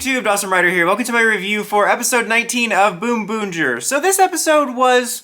YouTube? Awesome Rider here. Welcome to my review for episode 19 of BoonBoomger. So this episode was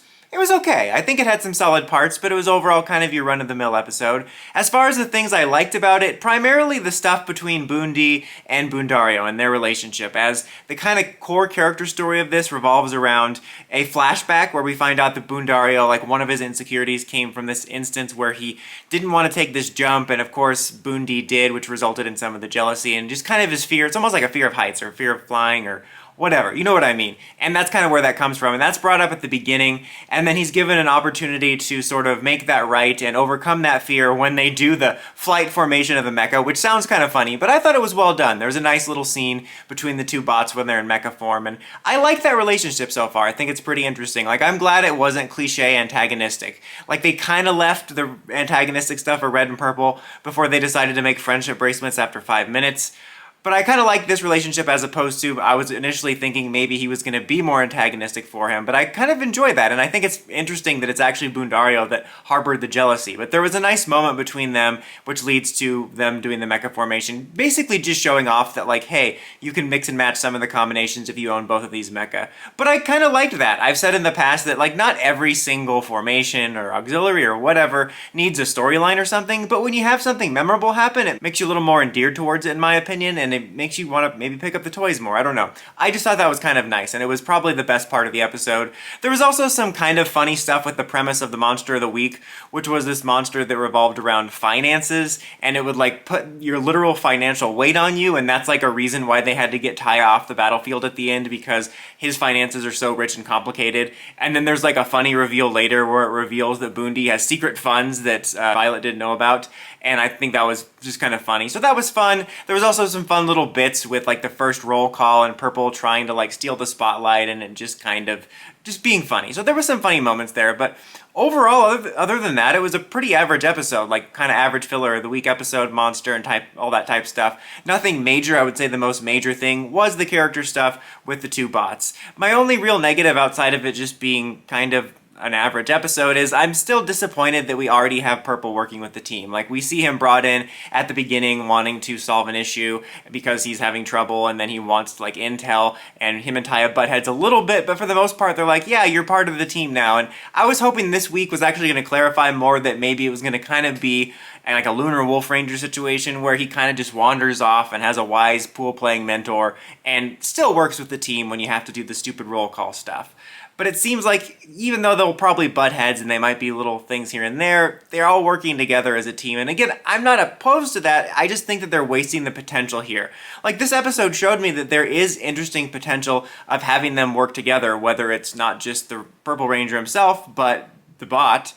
okay. I think it had some solid parts, but it was overall kind of your run-of-the-mill episode. As far as the things I liked about it, primarily the stuff between Boondi and Boondario and their relationship, as the kind of core character story of this revolves around a flashback where we find out that Boondario, like one of his insecurities came from this instance where he didn't want to take this jump, and of course Boondi did, which resulted in some of the jealousy and just kind of his fear. It's almost like a fear of heights or a fear of flying or whatever, you know what I mean. And that's kind of where that comes from, and that's brought up at the beginning, and then he's given an opportunity to sort of make that right and overcome that fear when they do the flight formation of the mecha, which sounds kind of funny, but I thought it was well done. There's a nice little scene between the two bots when they're in mecha form, and I like that relationship so far. I think it's pretty interesting. Like, I'm glad it wasn't cliche antagonistic. Like, they kind of left the antagonistic stuff for red and purple before they decided to make friendship bracelets after 5 minutes. But I kind of like this relationship as opposed to, I was initially thinking maybe he was going to be more antagonistic for him, but I kind of enjoy that, and I think it's interesting that it's actually Boondario that harbored the jealousy. But there was a nice moment between them, which leads to them doing the mecha formation, basically just showing off that, like, hey, you can mix and match some of the combinations if you own both of these mecha. But I kind of liked that. I've said in the past that, like, not every single formation or auxiliary or whatever needs a storyline or something, but when you have something memorable happen, it makes you a little more endeared towards it, in my opinion, and it makes you want to maybe pick up the toys more. I don't know. I just thought that was kind of nice, and it was probably the best part of the episode. There was also some kind of funny stuff with the premise of the monster of the week, which was this monster that revolved around finances, and it would like put your literal financial weight on you, and that's like a reason why they had to get Tai off the battlefield at the end, because his finances are so rich and complicated. And then there's like a funny reveal later where it reveals that Boondi has secret funds that Violet didn't know about, and I think that was just kind of funny. So that was fun. There was also some fun little bits with like the first roll call and Purple trying to like steal the spotlight and it just kind of just being funny. So there were some funny moments there, but overall, other than that, it was a pretty average episode, like kind of average filler of the week episode, monster and type, all that type stuff. Nothing major. I would say the most major thing was the character stuff with the two bots. My only real negative outside of it just being kind of an average episode is I'm still disappointed that we already have Purple working with the team. Like, we see him brought in at the beginning wanting to solve an issue because he's having trouble, and then he wants like intel, and him and Taya butt heads a little bit, but for the most part they're like, yeah, you're part of the team now. And I was hoping this week was actually going to clarify more that maybe it was going to kind of be like a Lunar Wolf Ranger situation where he kind of just wanders off and has a wise pool playing mentor and still works with the team when you have to do the stupid roll call stuff. But it seems like even though they'll probably butt heads and they might be little things here and there, they're all working together as a team. And again, I'm not opposed to that. I just think that they're wasting the potential here. Like, this episode showed me that there is interesting potential of having them work together, whether it's not just the Purple Ranger himself, but the bot.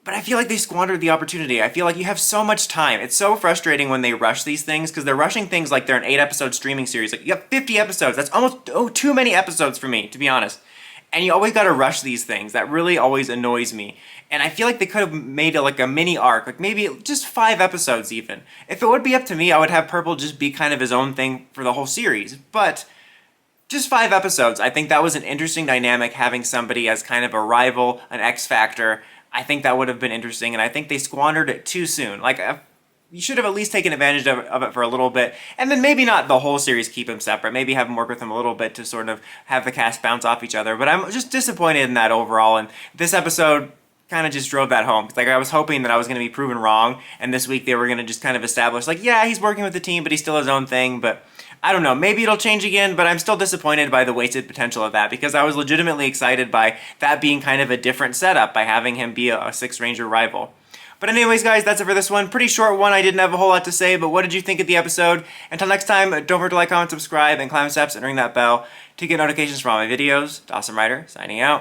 But I feel like they squandered the opportunity. I feel like you have so much time. It's so frustrating when they rush these things, because they're rushing things like they're an 8-episode streaming series. Like, you have 50 episodes. That's almost too many episodes for me, to be honest. And you always gotta rush these things. That really always annoys me. And I feel like they could have made it like a mini arc, like maybe just 5 episodes even. If it would be up to me, I would have Purple just be kind of his own thing for the whole series. But just 5 episodes. I think that was an interesting dynamic, having somebody as kind of a rival, an X factor. I think that would have been interesting, and I think they squandered it too soon. Like, you should have at least taken advantage of it for a little bit, and then maybe not the whole series keep them separate, maybe have them work with them a little bit to sort of have the cast bounce off each other, but I'm just disappointed in that overall, and this episode kind of just drove that home. Like, I was hoping that I was going to be proven wrong, and this week they were going to just kind of establish, like, yeah, he's working with the team, but he's still his own thing, but I don't know, maybe it'll change again, but I'm still disappointed by the wasted potential of that, because I was legitimately excited by that being kind of a different setup, by having him be a 6 Ranger rival. But anyways, guys, that's it for this one. Pretty short one. I didn't have a whole lot to say, but what did you think of the episode? Until next time, don't forget to like, comment, subscribe, and climb steps and ring that bell to get notifications for all my videos. Awesome Rider, signing out.